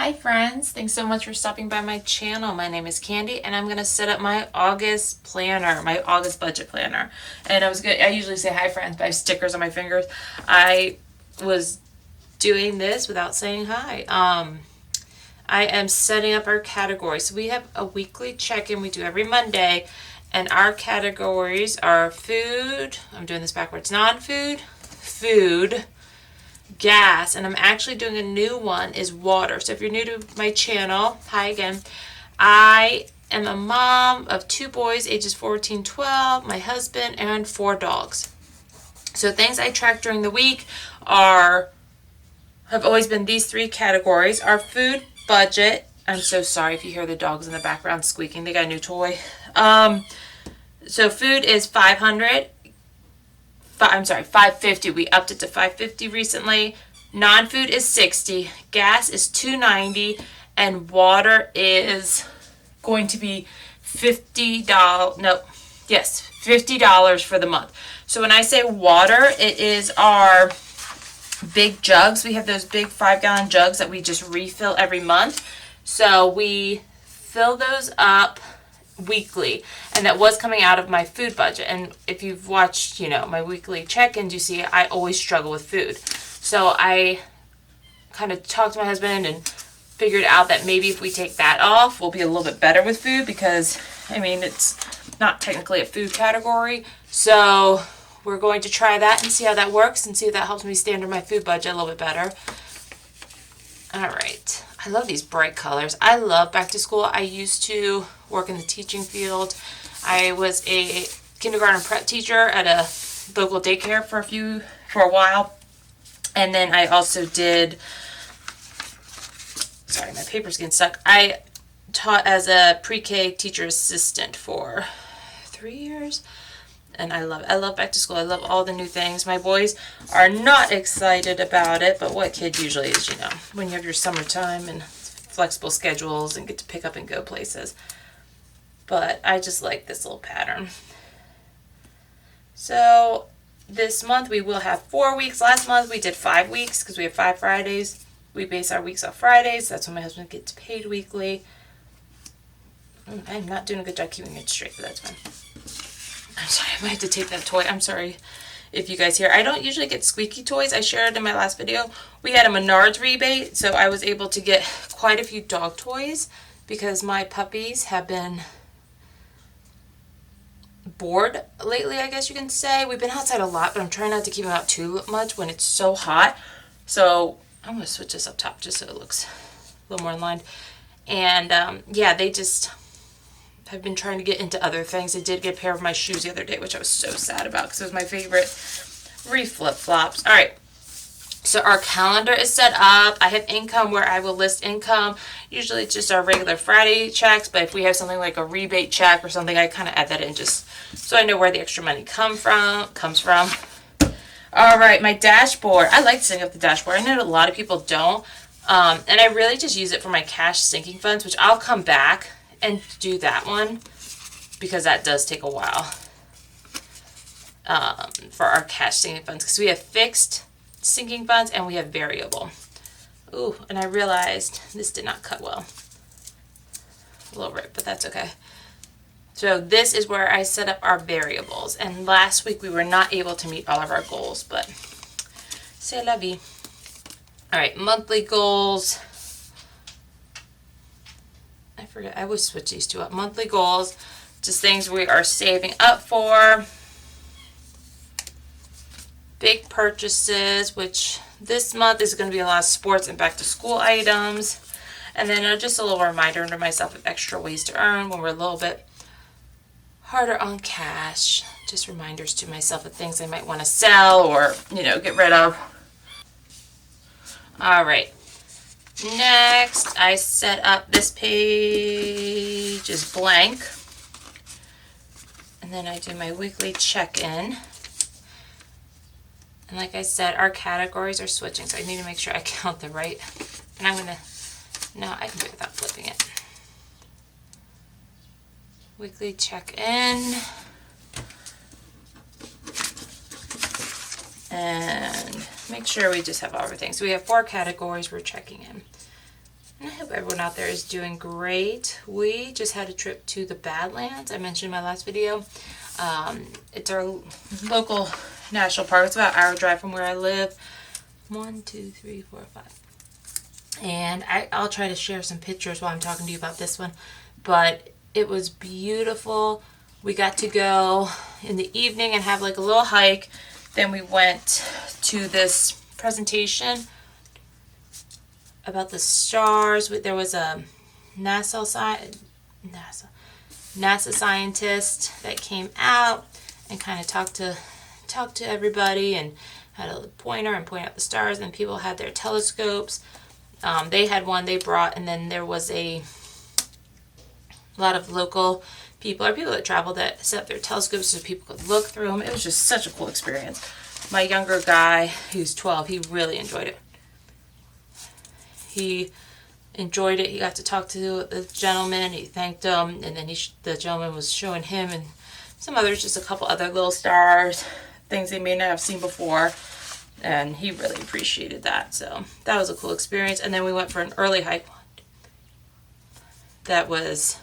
Hi friends, thanks so much for stopping by my channel. My name is Candy and I'm going to set up my August planner, my August budget planner. And I usually say hi friends, but I have stickers on my fingers. I was doing this without saying hi. I am setting up our categories. So we have a weekly check-in we do every Monday, and our categories are food, I'm doing this backwards, non-food, food, gas, and I'm actually doing a new one is water. So if you're new to my channel, hi again. I am a mom of 2 boys ages 14, 12, my husband, and 4 dogs. So things I track during the week have always been these 3 categories. Our food budget. I'm so sorry if you hear the dogs in the background squeaking. They got a new toy. So food is 550. We upped it to 550 recently. Non-food is 60. Gas is 290, and water is going to be $50. No, yes, $50 for the month. So when I say water, it is our big jugs. We have those big 5-gallon jugs that we just refill every month. So we fill those up weekly, and that was coming out of my food budget. And if you've watched, my weekly check-ins, you see I always struggle with food. So I kind of talked to my husband and figured out that maybe if we take that off, we'll be a little bit better with food because, it's not technically a food category. So we're going to try that and see how that works and see if that helps me stay under my food budget a little bit better. All right. I love these bright colors. I love back to school. I used to work in the teaching field. I was a kindergarten prep teacher at a local daycare for a while. And then I also did, sorry, my paper's getting stuck. I taught as a pre-K teacher assistant for 3 years. And I love back to school. I love all the new things. My boys are not excited about it, but what kid usually is, when you have your summertime and flexible schedules and get to pick up and go places. But I just like this little pattern. So this month we will have 4 weeks. Last month we did 5 weeks because we have 5 Fridays. We base our weeks off Fridays. That's when my husband gets paid weekly. I'm not doing a good job keeping it straight, but that's fine. I'm sorry, I might have to take that toy. I'm sorry if you guys hear. I don't usually get squeaky toys. I shared in my last video. We had a Menards rebate, so I was able to get quite a few dog toys because my puppies have been bored lately, I guess you can say. We've been outside a lot, but I'm trying not to keep them out too much when it's so hot. So I'm going to switch this up top just so it looks a little more in line. And they just have been trying to get into other things. I did get a pair of my shoes the other day, which I was so sad about because it was my favorite flip-flops. All right. So our calendar is set up. I have income where I will list income. Usually it's just our regular Friday checks, but if we have something like a rebate check or something, I kind of add that in just so I know where the extra money comes from. All right, my dashboard. I like setting up the dashboard. I know a lot of people don't. And I really just use it for my cash sinking funds, which I'll come back and do that one because that does take a while for our cash sinking funds because we have fixed sinking funds and we have variable. Ooh, and I realized this did not cut well. A little rip, but that's okay. So this is where I set up our variables. And last week we were not able to meet all of our goals, but c'est la vie. All right, monthly goals. I forget, I always switch these two up. Monthly goals, just things we are saving up for. Big purchases, which this month is going to be a lot of sports and back to school items. And then just a little reminder to myself of extra ways to earn when we're a little bit harder on cash. Just reminders to myself of things I might want to sell or, get rid of. All right. Next, I set up this page is blank. And then I do my weekly check-in. And like I said, our categories are switching, so I need to make sure I count the right. And I can do it without flipping it. Weekly check-in. And make sure we just have everything. So we have 4 categories we're checking in. I hope everyone out there is doing great. We just had a trip to the Badlands. I mentioned in my last video. It's our local national park. It's about an hour drive from where I live. 1, 2, 3, 4, 5. And I'll try to share some pictures while I'm talking to you about this one. But it was beautiful. We got to go in the evening and have like a little hike. Then we went to this presentation about the stars. There was a NASA scientist that came out and kind of talked to everybody and had a pointer and point out the stars. And people had their telescopes. They had one they brought, and then there was a lot of local people or people that traveled that set up their telescopes so people could look through them. It was just such a cool experience. My younger guy, who's 12, he really enjoyed it. He enjoyed it. He got to talk to the gentleman. He thanked him, and then the gentleman was showing him and some others, just a couple other little stars, things they may not have seen before, and he really appreciated that. So that was a cool experience. And then we went for an early hike. That was,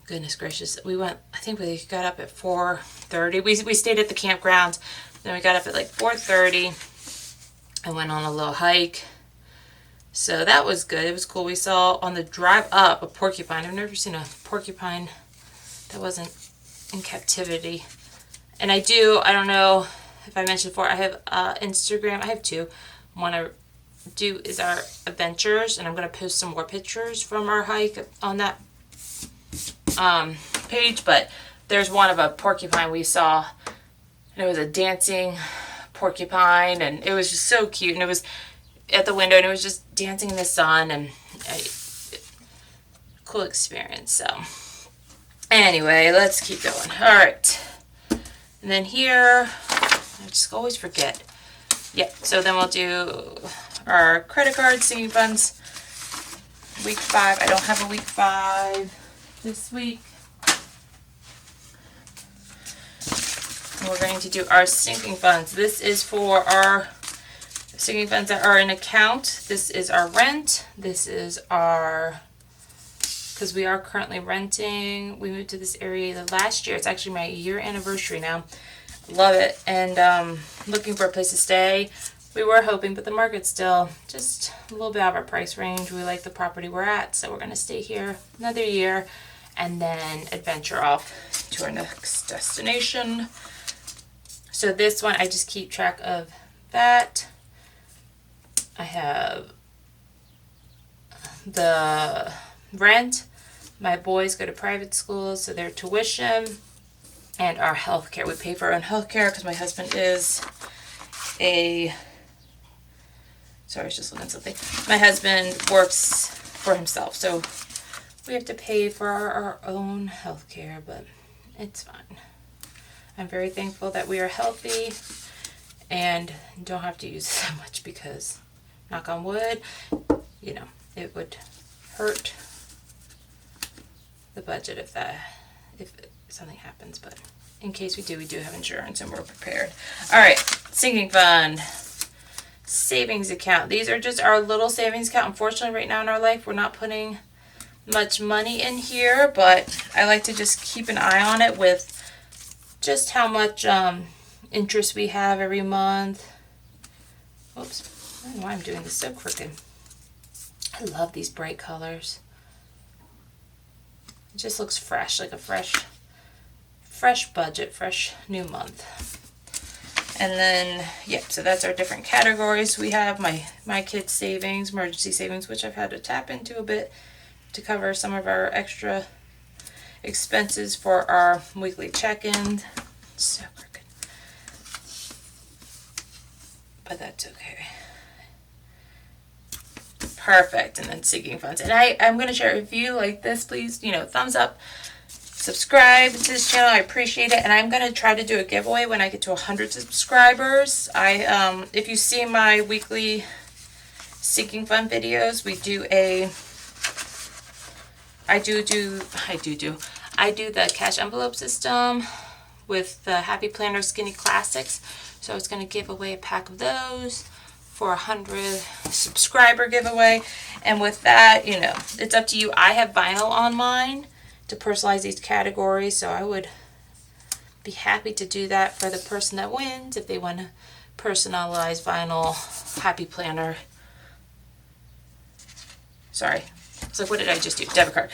goodness gracious, we got up at 4:30. We stayed at the campground. Then we got up at like 4:30 and went on a little hike. So that was good. It was cool. We saw on the drive up a porcupine. I've never seen a porcupine that wasn't in captivity. And I don't know if I mentioned before, I have Instagram. I have two. One I do is our adventures, and I'm going to post some more pictures from our hike on that page. But there's one of a porcupine we saw, and it was a dancing porcupine, and it was just so cute. And it was at the window, and it was just dancing in the sun, and cool experience. So anyway, let's keep going. All right, and then here, I just always forget. Yeah, so then we'll do our credit card singing funds. Week 5. I don't have a week 5 this week. And we're going to do our sinking funds. This is for our sinking funds that are in account. This is our rent. This is our, because we are currently renting. We moved to this area last year. It's actually my year anniversary now. Love it. And looking for a place to stay. We were hoping, but the market's still just a little bit out of our price range. We like the property we're at, so we're going to stay here another year and then adventure off to our next destination. So this one, I just keep track of that. I have the rent. My boys go to private schools, so their tuition and our health care. We pay for our own health care because my husband is sorry, I was just looking at something. My husband works for himself, so we have to pay for our own health care, but it's fine. I'm very thankful that we are healthy and don't have to use so much because, knock on wood, you know, it would hurt the budget if something happens, but in case we do have insurance and we're prepared. All right, sinking fund, savings account. These are just our little savings account. Unfortunately, right now in our life, we're not putting much money in here, but I like to just keep an eye on it with just how much interest we have every month. Oops, I don't know why I'm doing this so crooked. I love these bright colors. It just looks fresh, like a fresh budget, fresh new month. And then, yep, so that's our different categories. We have my kids' savings, emergency savings, which I've had to tap into a bit to cover some of our extra expenses for our weekly check-in. So crooked. But that's okay. Perfect. And then sinking funds. And I'm going to share, if you like this, please, thumbs up. Subscribe to this channel. I appreciate it. And I'm going to try to do a giveaway when I get to 100 subscribers. If you see my weekly sinking fund videos, I do the cash envelope system with the Happy Planner Skinny Classics. So I was going to give away a pack of those for 100 subscriber giveaway. And with that, you know, it's up to you. I have vinyl on mine to personalize these categories, so I would be happy to do that for the person that wins if they want to personalize vinyl happy planner. Sorry. It's like, what did I just do? Debit card.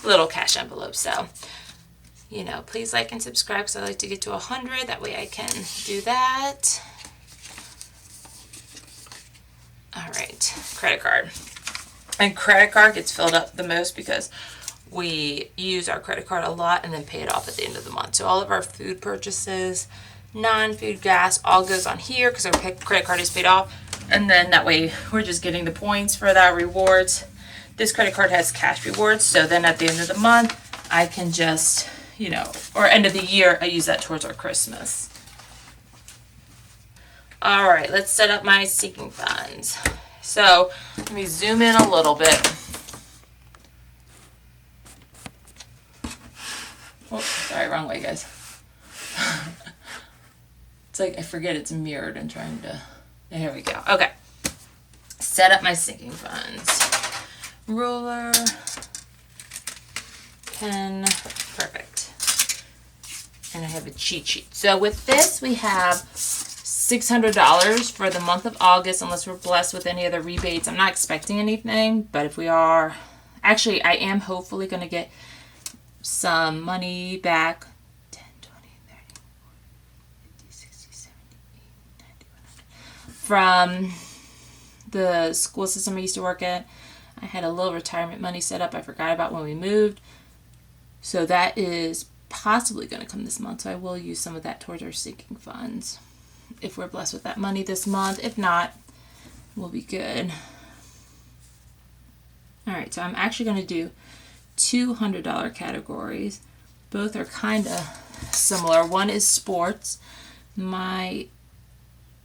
Little cash envelope. So, you know, please like and subscribe because I like to get to 100. That way I can do that. All right. Credit card. And credit card gets filled up the most because we use our credit card a lot and then pay it off at the end of the month. So all of our food purchases, non-food, gas, all goes on here because our credit card is paid off. And then that way we're just getting the points for that rewards. This credit card has cash rewards. So then at the end of the month, I can just, you know, or end of the year, I use that towards our Christmas. All right, let's set up my sinking funds. So let me zoom in a little bit. Oh, sorry, wrong way, guys. It's like I forget it's mirrored and trying to... Here we go. Okay. Set up my sinking funds. Ruler. Pen. Perfect. And I have a cheat sheet. So with this, we have $600 for the month of August, unless we're blessed with any other rebates. I'm not expecting anything, but if we are... Actually, I am hopefully going to get some money back. 10, 20, 30, 40, 50, 60, 70, 80, 90, 100. From the school system I used to work at. I had a little retirement money set up I forgot about when we moved. So that is possibly going to come this month. So I will use some of that towards our sinking funds if we're blessed with that money this month. If not, we'll be good. All right, so I'm actually going to do $200 categories. Both are kind of similar. One is sports. My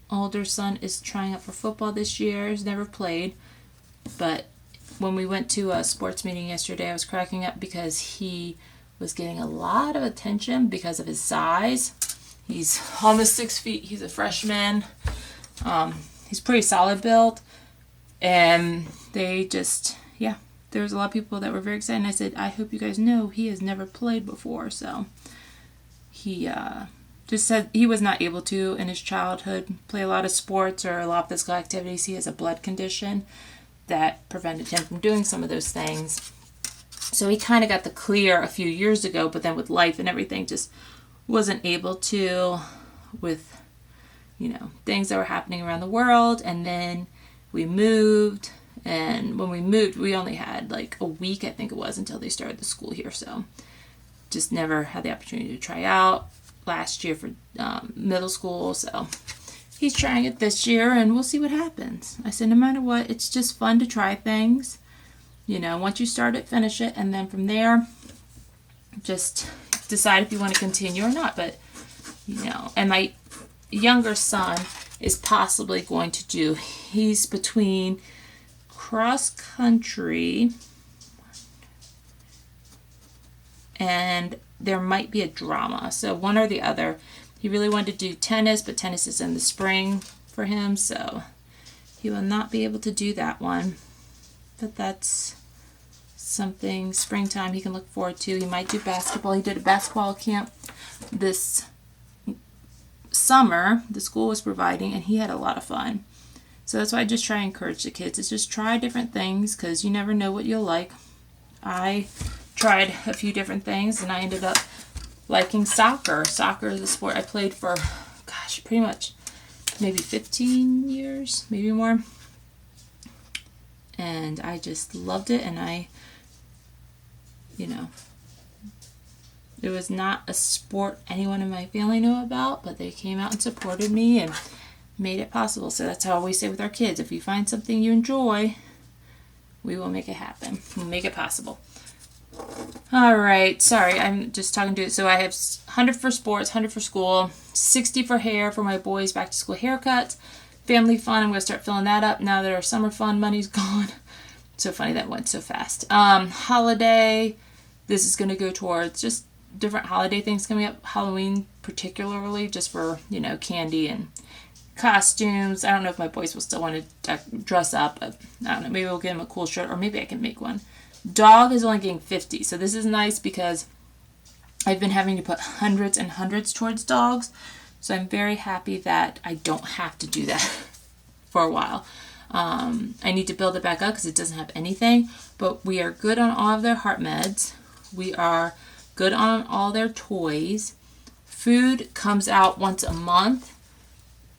older son is trying out for football this year. He's never played, but when we went to a sports meeting yesterday, I was cracking up because he was getting a lot of attention because of his size. He's almost 6 feet. He's a freshman. He's pretty solid built, and they just, yeah, there was a lot of people that were very excited. And I said, I hope you guys know he has never played before. So he just said he was not able to in his childhood play a lot of sports or a lot of physical activities. He has a blood condition that prevented him from doing some of those things. So he kind of got the clear a few years ago, but then with life and everything just wasn't able to, with, you know, things that were happening around the world. And then we moved, and when we moved, we only had like a week, I think it was, until they started the school here. So just never had the opportunity to try out last year for middle school. So he's trying it this year, and we'll see what happens. I said, no matter what, it's just fun to try things. You know, once you start it, finish it, and then from there, just decide if you want to continue or not. But, you know, and my younger son is possibly going to do, he's between cross country and there might be a drama. So one or the other. He really wanted to do tennis, but tennis is in the spring for him, so he will not be able to do that one. But that's something springtime he can look forward to. He might do basketball. He did a basketball camp this summer the school was providing, and he had a lot of fun. So that's why I just try and encourage the kids is just try different things, because you never know what you'll like. I tried a few different things, and I ended up liking soccer. Soccer is a sport I played for, gosh, pretty much maybe 15 years, maybe more. And I just loved it, and I, you know, it was not a sport anyone in my family knew about, but they came out and supported me and made it possible. So that's how we say with our kids, if you find something you enjoy, we will make it happen. We'll make it possible. All right, sorry, I'm just talking to it. So I have 100 for sports, 100 for school, 60 for hair for my boys' back to school haircuts. Family fun, I'm going to start filling that up now that our summer fun money's gone. So funny that went so fast. Holiday, this is going to go towards just different holiday things coming up. Halloween particularly, just for, you know, candy and costumes. I don't know if my boys will still want to dress up, but I don't know. Maybe we'll get them a cool shirt, or maybe I can make one. Dog is only getting 50, so this is nice because I've been having to put hundreds and hundreds towards dogs, so I'm very happy that I don't have to do that for a while. I need to build it back up because it doesn't have anything, but we are good on all of their heart meds. We are good on all their toys. Food comes out once a month,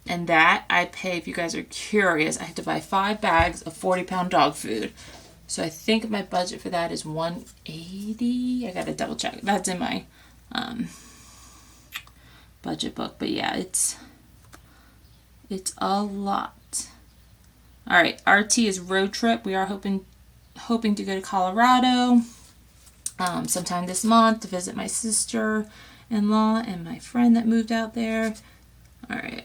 and that I pay, if you guys are curious, I have to buy 5 bags of 40-pound dog food. So I think my budget for that is $180. I gotta double check. That's in my budget book. But yeah, it's a lot. All right, RT is road trip. We are hoping to go to Colorado sometime this month to visit my sister-in-law and my friend that moved out there. All right,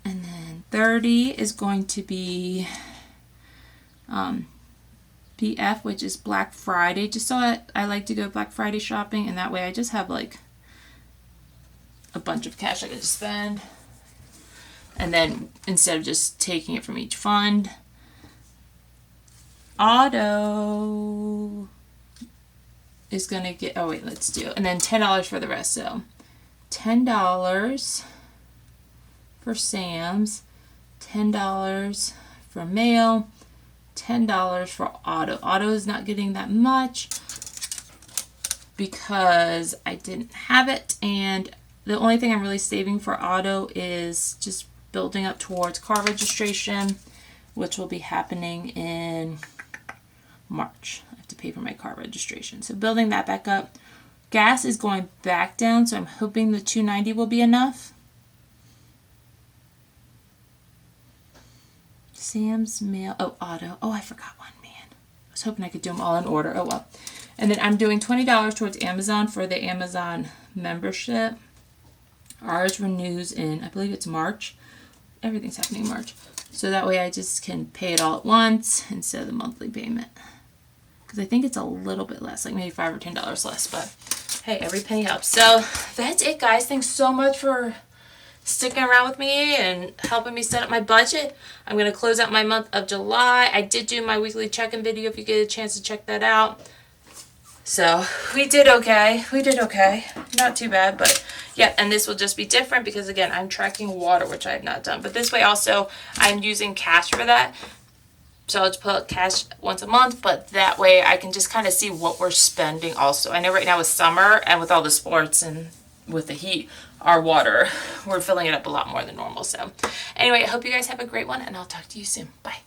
and then 30 is going to be BF, which is Black Friday. Just so I like to go Black Friday shopping, and that way I just have like a bunch of cash I can just spend. And then instead of just taking it from each fund. Auto is going to get, oh wait, let's do it. And then $10 for the rest. So $10 for Sam's, $10 for mail, $10 for auto. Auto is not getting that much because I didn't have it, and the only thing I'm really saving for auto is just building up towards car registration, which will be happening in March. I have to pay for my car registration, so building that back up. Gas is going back down, so I'm hoping the $2.90 will be enough. Sam's mail. Oh, auto. Oh, I forgot one, man. I was hoping I could do them all in order. Oh, well. And then I'm doing $20 towards Amazon for the Amazon membership. Ours renews in, I believe it's March. Everything's happening in March. So that way I just can pay it all at once instead of the monthly payment. Because I think it's a little bit less, like maybe $5 or $10 less. But hey, every penny helps. So that's it, guys. Thanks so much for sticking around with me and helping me set up my budget. I'm going to close out my month of July. I did do my weekly check-in video if you get a chance to check that out. So we did okay. Not too bad, but yeah, and this will just be different because again, I'm tracking water, which I have not done. But this way also, I'm using cash for that. So I'll just put cash once a month, but that way I can just kind of see what we're spending also. I know right now with summer and with all the sports and with the heat, our water, we're filling it up a lot more than normal. So anyway, I hope you guys have a great one, and I'll talk to you soon. Bye.